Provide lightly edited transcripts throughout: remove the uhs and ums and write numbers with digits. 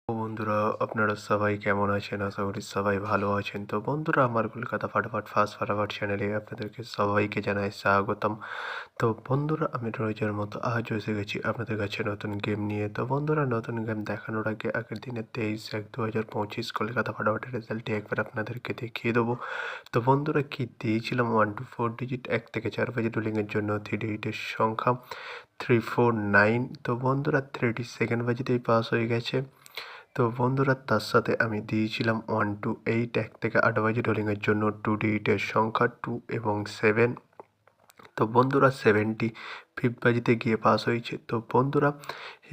বন্ধুরা, আপনারা সবাই কেমন আছেন? আশা করি সবাই ভালো আছেন। তো বন্ধুরা, আমার কলকাতা ফাটাফাট ফার্স্ট ফাটাফাট চ্যানেলে আপনাদেরকে সবাইকে জানাই স্বাগতম। তো বন্ধুরা, আমি রোজের মতো আজও এসে গেছি আপনাদের কাছে নতুন গেম নিয়ে। তো বন্ধুরা, নতুন গেম দেখানোর আগে আগের দিনে 23/1/2025 কলকাতা ফাটাফাটের রেজাল্টটি একবার আপনাদেরকে দেখিয়ে দেবো। তো বন্ধুরা, কি দিয়েছিলাম 1 to 4 ডিজিট 1 থেকে 4 বাজে রুলিংয়ের জন্য 3 ডিজিটের সংখ্যা 349। তো বন্ধুরা, 32nd বাজিতেই পাস হয়ে গেছে। তো বন্ধুরা, তার সাথে আমি দিয়েছিলাম 1 to 8 1 থেকে 8 বাজে রোলিংয়ের জন্য 2 ডিজিটের সংখ্যা 2 এবং 7। তো বন্ধুরা, 75 বাজিতে গিয়ে পাস হয়েছে। তো বন্ধুরা,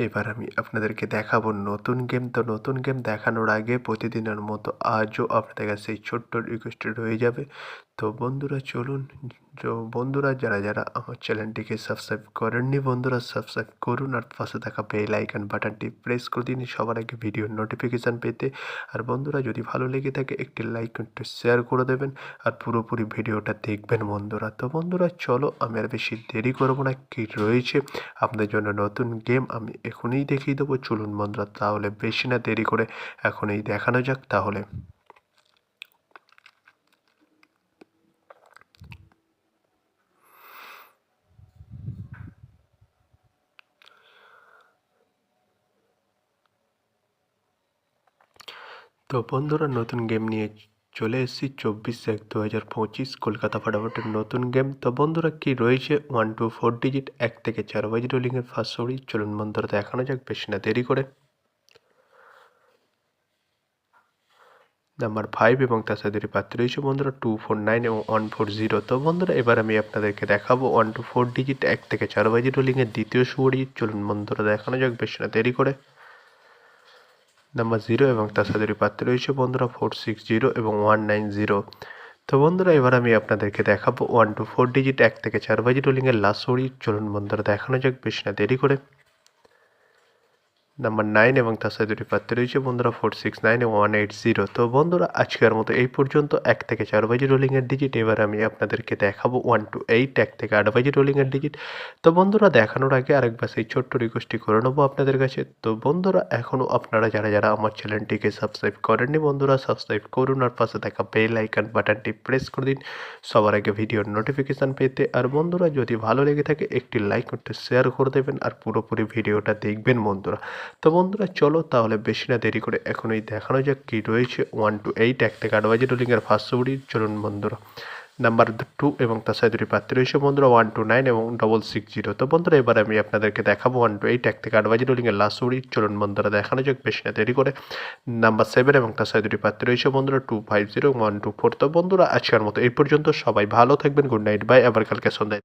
এবার আমি আপনাদেরকে দেখাবো নতুন গেম। তো নতুন গেম দেখানোর আগে প্রতিদিনের মতো আজও আপনাদের কাছে এই ছোট্ট রিকোয়েস্টটি রয়ে যাবে। তো বন্ধুরা চলুন, বন্ধুরা যারা যারা আমার চ্যানেলটিকে সাবস্ক্রাইব করেননি, বন্ধুরা সাবস্ক্রাইব করুন আর পাশে থাকা বেল আইকন বাটনটি প্রেস করে দিন সবার আগে ভিডিওর নোটিফিকেশান পেতে। আর বন্ধুরা, যদি ভালো লেগে থাকে একটি লাইক একটু শেয়ার করে দেবেন আর পুরোপুরি ভিডিওটা দেখবেন বন্ধুরা। তো বন্ধুরা চলো, আমি আর বেশি দেরি করবো না, কি রয়েছে আপনাদের জন্য নতুন গেম আমি এখনই দেখিয়ে দেবো। চলুন বন্ধুরা, তাহলে বেশি না দেরি করে এখনই দেখানো যাক তাহলে। তো বন্ধুরা, নতুন গেম নিয়ে চলে এসেছি 24/1/2025 কলকাতা ফাটাফাটের নতুন গেম। তো বন্ধুরা, কি রয়েছে 1 to 4 ডিজিট 1 থেকে 4 বাজে রোলিংয়ের ফার্স্ট সরি। চলুন বন্ধুরা, দেখানো যাক বেশি না দেরি করে। নাম্বার 5 এবং তার সাথে দুটি প্রার্থী রয়েছে বন্ধুরা 249 এবং 140। তো বন্ধুরা, এবার আমি আপনাদেরকে দেখাবো 1 to 4 ডিজিট 1 থেকে 4 বাজে রোলিংয়ের দ্বিতীয় শুভ ডিজিট। চলুন বন্ধুরা, দেখানো যাক বেশি না দেরি করে। নাম্বার 0 এবং তার সাথে দুটি প্রার্থী রয়েছে বন্ধুরা 460 এবং 190। তো বন্ধুরা, এবার আমি আপনাদেরকে দেখাবো 1 to 4 ডিজিট 1 থেকে 4 বাজে রোলিংয়ের লাস্ট সরি। চলুন বন্ধুরা, দেখানো যাক বেশি না দেরি করে। নাম্বার 9 এবং তার সাথে দুটি প্রার্থী রয়েছে বন্ধুরা 469 এবং 180। তো বন্ধুরা, আজকের মতো এই পর্যন্ত 1 থেকে 4 বাজে রোলিংয়ের ডিজিট। এবার আমি আপনাদেরকে দেখাবো 1 to 8 1 থেকে 8 বাজে রোলিংয়ের ডিজিট। তো বন্ধুরা, দেখানোর আগে আরেকবার সেই ছোট্ট রিকোয়েস্টটি করে নেবো আপনাদের কাছে। তো বন্ধুরা, এখনও আপনারা যারা যারা আমার চ্যানেলটিকে সাবস্ক্রাইব করেননি, বন্ধুরা সাবস্ক্রাইব করুন আর পাশে থাকা বেল আইকন বাটনটি প্রেস করে দিন সবার আগে ভিডিওর নোটিফিকেশান পেতে। আর বন্ধুরা, যদি ভালো লেগে থাকে একটি লাইক একটু শেয়ার করে দেবেন আর পুরোপুরি ভিডিওটা দেখবেন বন্ধুরা। তো বন্ধুরা চলো, তাহলে বেশি না দেরি করে এখনই দেখানো যাক কি রয়েছে 1 to 8 1 থেকে 8 বাজে রোলিংয়ের ফার্স্ট সুবড়ি। চলুন বন্ধুরা, নাম্বার 2 এবং তার সাথে দুটি প্রার্থী রয়েছে বন্ধুরা 129 এবং 660। তো বন্ধুরা, এবার আমি আপনাদেরকে দেখাবো 1 to 8 1 থেকে 8 বাজে রোলিংয়ের লাস্ট সুবড়ি। চলুন বন্ধুরা, দেখানো যাক বেশি না দেরি করে। নাম্বার 7 এবং তার সাথে দুটি প্রার্থী রয়েছে বন্ধুরা 250 এবং 124। তো বন্ধুরা, আজকের মতো এই পর্যন্ত, সবাই ভালো থাকবেন, গুড নাইট, বাই, আবার কালকে সন্ধ্যায়।